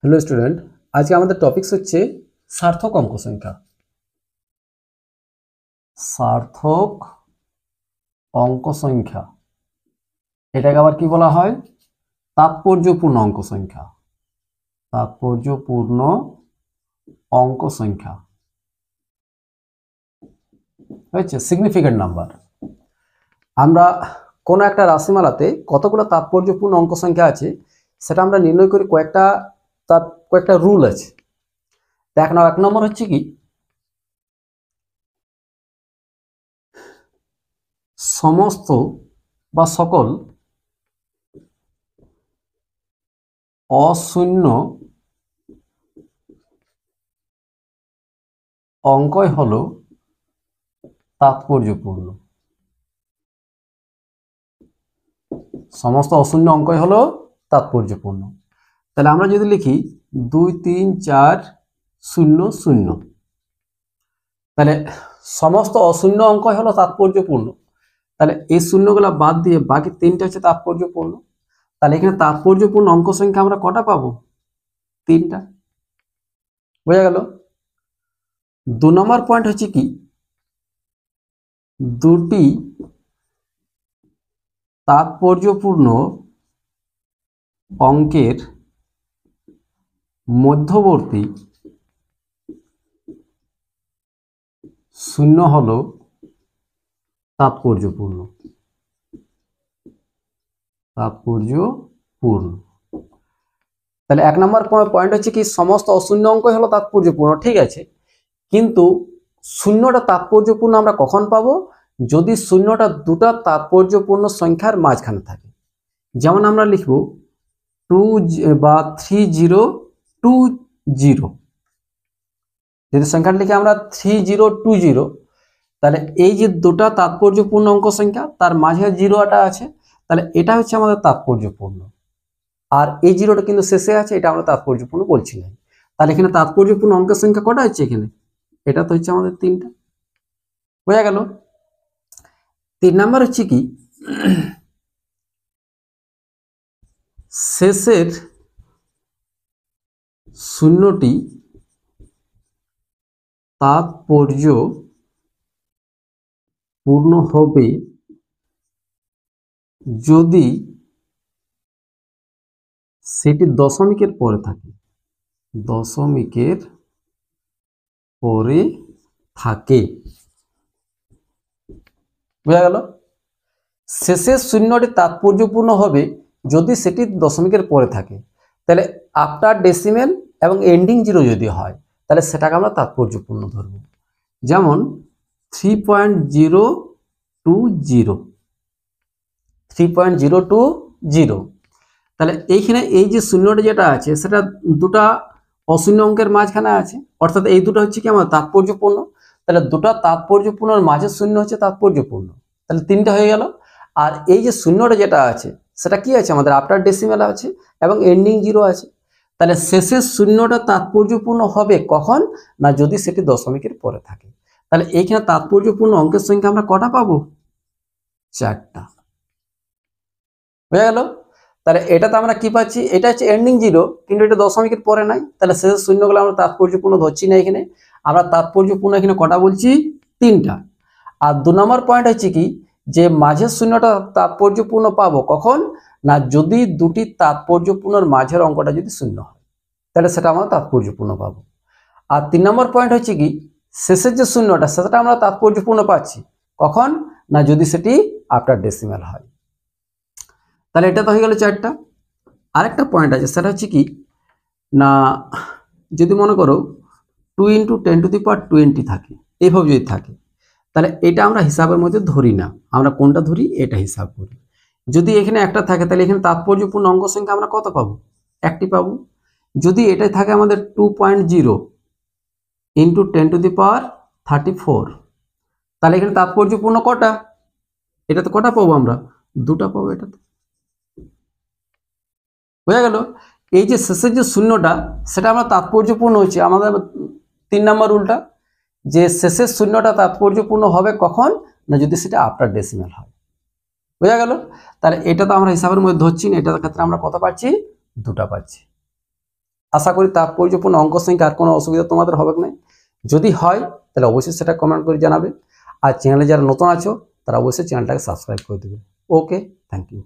Hello student, আজকে আমাদের topics হচ্ছে সার্থক অঙ্ক সংখ্যা। সার্থক অঙ্ক সংখ্যা এটাকে আবার কি বলা হয়? তাৎপর্যপূর্ণ অঙ্ক সংখ্যা। তাৎপর্যপূর্ণ অঙ্ক সংখ্যা হচ্ছে সিগনিফিকেন্ট নাম্বার। আমরা কোনো একটা রাশিমালাতে কতগুলো তাৎপর্যপূর্ণ অঙ্ক সংখ্যা আছে সেটা আমরা নির্ণয় করি কয়েকটা রুল আছে। দেখ নাও, 1 নম্বর হচ্ছে কি, সমস্ত বা সকল অশূন্য অঙ্কই হলো তাৎপর্যপূর্ণ। সমস্ত অশূন্য অঙ্কই হলো তাৎপর্যপূর্ণ। তাহলে আমরা যদি লিখি 2 3 4 0 0, তাহলে সমস্ত অশূন্য অঙ্কই হলো তাৎপর্যপূর্ণ। তাহলে এই শূন্যগুলো বাদ দিয়ে বাকি 3টা হচ্ছে তাৎপর্যপূর্ণ। তাহলে এখানে তাৎপর্যপূর্ণ অঙ্ক সংখ্যা আমরা কটা পাবো? 3টা। বোঝা গেল? 2 নম্বর পয়েন্ট হচ্ছে কি, দুটি তাৎপর্যপূর্ণ অঙ্কের মধ্যবর্তী শূন্য হলো তাৎপর্যপূর্ণ। তাহলে 1 নম্বর পয়েন্ট হচ্ছে কি, সমস্ত অশূন্য অঙ্কই হলো তাৎপর্যপূর্ণ, ঠিক আছে, কিন্তু শূন্যটা তাৎপর্যপূর্ণ আমরা কখন পাবো? যদি শূন্যটা দুটা তাৎপর্যপূর্ণ সংখ্যার মাঝখানে থাকে। যেমন আমরা লিখব 2 বা 3020, যদি সংখ্যাটা লিখে আমরা 3020, তাহলে এই যে দুটা তাৎপর্যপূর্ণ অঙ্ক সংখ্যা তার মাঝে জিরোটা আছে, তাহলে এটা হচ্ছে আমাদের তাৎপর্যপূর্ণ। আর এই জিরোটা কিন্তু শেষে আছে, এটা আমরা তাৎপর্যপূর্ণ বলছি না। তাহলে এখানে তাৎপর্যপূর্ণ অঙ্কের সংখ্যা কটা হচ্ছে এখানে? এটা তো হচ্ছে আমাদের 3টা। বোঝা গেল? 3 নাম্বার হচ্ছে কি, শেষের শূন্যটি তাৎপর্যপূর্ণ হবে যদি সেটি দশমিকের পরে থাকে। দশমিকের পরে থাকে। বোঝা গেল? শেষের শূন্যটি তাৎপর্যপূর্ণ হবে যদি সেটি দশমিকের পরে থাকে। তাহলে আফটার ডেসিমেল এবং এন্ডিং জিরো যদি হয়, তাহলে সেটাকে আমরা তাৎপর্যপূর্ণ ধরব। যেমন 3.020, 3.020, তাহলে এইখানে এই যে শূন্যটা যেটা আছে সেটা দুটা অশূন্য অঙ্কের মাঝখানে আছে, অর্থাৎ এই দুটো হচ্ছে কি আমার তাৎপর্যপূর্ণ। তাহলে দুটা তাৎপর্যপূর্ণর মাঝের শূন্য হচ্ছে তাৎপর্যপূর্ণ, তাহলে 3টা হয়ে গেল। আর এই যে শূন্যটা যেটা আছে সেটা কি আছে আমাদের? আফটার ডেসিমেল আছে এবং এন্ডিং জিরো আছে। তাহলে শেষের শূন্যটা তাৎপর্যপূর্ণ হবে কখন? না যদি সেটি দশমিকের পরে থাকে। তাহলে এইখানে তাৎপর্যপূর্ণ অঙ্কের সংখ্যা আমরা কটা পাবো? 4টা। হয়ে গেল? তাহলে এটাতে আমরা কি পাচ্ছি? এটা হচ্ছে এন্ডিং জিরো, কিন্তু এটা দশমিকের পরে নাই, তাহলে শেষের শূন্যগুলো আমরা তাৎপর্যপূর্ণ ধরছি না। এখানে আমরা তাৎপর্যপূর্ণ এখানে কটা বলছি? 3টা। আর 2 নম্বর পয়েন্ট হচ্ছে কি, যে মাঝের শূন্যটা তাৎপর্যপূর্ণ পাবো কখন? না যদি দুটি তাৎপর্যপূর্ণর মাঝের অঙ্কটা যদি শূন্য হয়, তাহলে সেটা আমরা তাৎপর্যপূর্ণ পাবো। আর 3 নম্বর পয়েন্ট হচ্ছে কি, শেষের যে শূন্যটা সেটা আমরা তাৎপর্যপূর্ণ পাচ্ছি কখন? না যদি সেটি আফটার ডেসিমেল হয়। তাহলে এটা তো হয়ে গেল 4টা। আরেকটা পয়েন্ট আছে, সেটা হচ্ছে কি না, যদি মনে করো 2 × 10⁻20 থাকে, এইভাবে যদি থাকে, তাহলে এটা আমরা হিসাবের মধ্যে ধরি না। আমরা কোনটা ধরি? এটা হিসাব করি। যদি এখানে একটা থাকে তাহলে এখানে তাৎপর্যপূর্ণ অঙ্ক সংখ্যা আমরা কত পাবো? 1টি পাবো। যদি এটাই থাকে আমাদের 2.0 × 10⁻34, তাহলে এখানে তাৎপর্যপূর্ণ কটা? এটাতে কটা পাবো আমরা? 2টা পাবো এটাতে। বোঝা গেল? এই যে শেষের যে শূন্যটা সেটা আমরা তাৎপর্যপূর্ণ হচ্ছে আমাদের 3 নম্বর রুলটা, যে শেষের শূন্যটা তাৎপর্যপূর্ণ হবে কখন? না যদি সেটা আফটার ডেসিমেল হয়। বোঝা গেল? তাহলে এটা তো আমরা হিসাবের মধ্যে ধরছি না, এটার ক্ষেত্রে আমরা কত পাচ্ছি? 2টা পাচ্ছি। আশা করি তাৎপর্যপূর্ণ অঙ্ক সংখ্যা আর কোনো অসুবিধা তোমাদের হবে না। যদি হয় তাহলে অবশ্যই সেটা কমেন্ট করে জানাবে। আর চ্যানেলে যারা নতুন আছো তারা অবশ্যই চ্যানেলটাকে সাবস্ক্রাইব করে দেবে। ওকে, থ্যাংক ইউ।